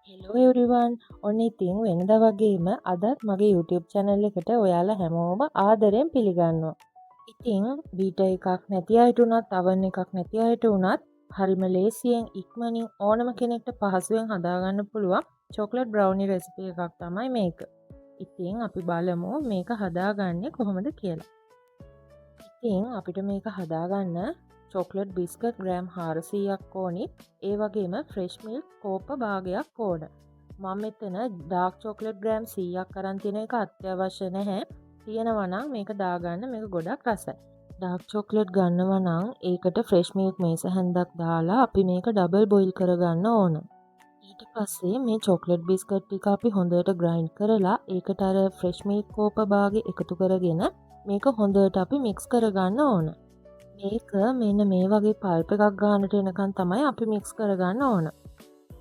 Hello everyone ඔන්න ඉතින් වෙනදා වගේම අදත් මගේ YouTube channel එකට ඔයාලා හැමෝම ආදරෙන් පිළිගන්නවා. ඉතින් බීටර් එකක් නැති අයට උනත් oven එකක් නැති අයට උනත් හරිම ලේසියෙන් ඉක්මනින් ඕනම කෙනෙක්ට පහසුවෙන් හදාගන්න පුළුවන් chocolate brownie recipe එකක් තමයි මේක. ඉතින් අපි බලමු මේක හදාගන්නේ කොහොමද කියලා. ඉතින් අපිට මේක හදාගන්න චොක්ලට් බිස්කට් ග්‍රෑම් 400ක් ඕනි. ඒ වගේම ෆ්‍රෙෂ් මිල්ක් කෝප භාගයක් ඕන. මම මෙතන ඩාර්ක් චොක්ලට් ග්‍රෑම් 100ක් අරන් තියෙන එක අත්‍යවශ්‍ය නැහැ. තියෙනවා නම් මේක දාගන්න, මේක ගොඩක් රසයි. ඩාර්ක් චොක්ලට් ගන්නවා නම් ඒකට ෆ්‍රෙෂ් මිල්ක් මේස හැන්දක් දාලා අපි මේක ඩබල් බොයිල් කරගන්න ඕන. ඊට පස්සේ මේ චොක්ලට් බිස්කට් ටික අපි හොඳට ග්‍රයින්ඩ් කරලා ඒකට අර ෆ්‍රෙෂ් මිල්ක් කෝප භාගෙ එකතු කරගෙන මේක හොඳට අපි මික්ස් කරගන්න ඕන. මේක මෙන්න මේ වගේ පල්ප එකක් ගන්නට එනකන් තමයි අපි මික්ස් කරගන්න ඕන.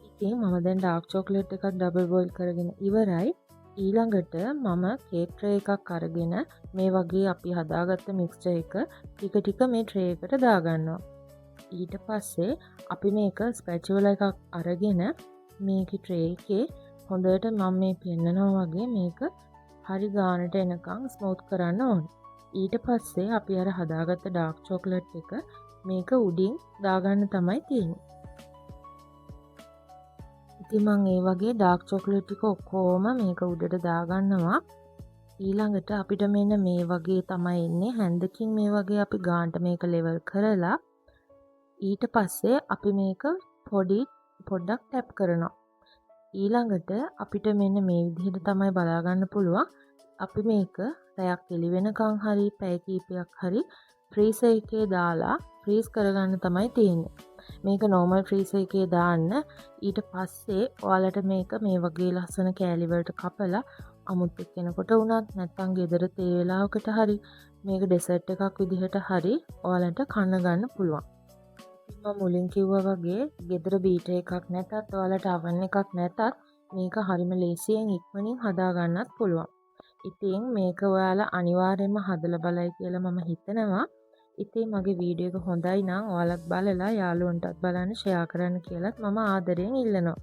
ඉතින් මම දැන් ඩාර්ක් චොක්ලට් එකක් ඩබල් බොයිල් කරගෙන ඉවරයි. ඊළඟට මම කේක් ට්‍රේ එකක් අරගෙන මේ වගේ අපි හදාගත්ත මික්ස්චර් එක ටික ටික මේ ට්‍රේ එකට දාගන්නවා. ඊට පස්සේ අපි මේක ස්පැචුලා එකක් අරගෙන මේක ට්‍රේ එකේ හොඳට මම මේ පෙන්නනවා වගේ මේක හරි ගානට එනකන් ස්මූත් කරන්න ඕන. ඊට පස්සේ අපි අර හදාගත්ත ඩාර්ක් චොක්ලට් එක මේක උඩින් දාගන්න තමයි තියෙන්නේ. ඉතින් මම ඒ වගේ ඩාර්ක් චොක්ලට් ටික ඔක්කොම මේක උඩට දාගන්නවා. ඊළඟට අපිට මෙන්න මේ වගේ තමයි එන්නේ. හැන්දකින් මේ වගේ අපි ගානට මේක ලෙවල් කරලා ඊට පස්සේ අපි මේක පොඩ්ඩක් ටැප් කරනවා. ඊළඟට අපිට මෙන්න මේ විදිහට තමයි බලා ගන්න පුළුවන්. අපි මේක පැයක් එළි වෙනකන් හරි පැය කීපයක් හරි ෆ්‍රීසර් එකේ දාලා ෆ්‍රීස් කරගන්න තමයි තියෙන්නේ. මේක නෝමල් ෆ්‍රීසර් එකේ දාන්න. ඊට පස්සේ ඔයාලට මේක මේ වගේ ලස්සන කෑලි වලට කපලා අමුත් එක්කෙනකොට වුණත් නැත්නම් ගෙදර තේ වෙලාවකට හරි මේක ඩෙසර්ට් එකක් විදිහට හරි ඔයාලට කන්න ගන්න පුළුවන්. මම මුලින් කිව්වා වගේ ගෙදර බීටර් එකක් නැතත් ඔයාලට oven එකක් නැතත් මේක හරිම ලේසියෙන් ඉක්මනින් හදා ගන්නත් පුළුවන්. ඉතින් මේක ඔයාලා අනිවාර්යයෙන්ම හදලා බලයි කියලා මම හිතනවා. ඉතින් මගේ වීඩියෝ එක හොඳයි නම් ඔයාලත් බලලා යාළුවන්ටත් බලන්න ෂෙයා කරන්න කියලාත් මම ආදරෙන් ඉල්ලනවා.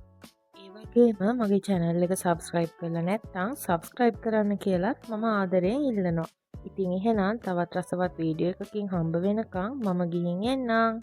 ඒ වගේම මගේ channel එක subscribe කරලා නැත්නම් subscribe කරන්න කියලාත් මම ආදරෙන් ඉල්ලනවා. ඉතින් එහෙනම් තවත් රසවත් වීඩියෝ එකකින් හම්බ වෙනකන් මම ගිහින් එන්නම්.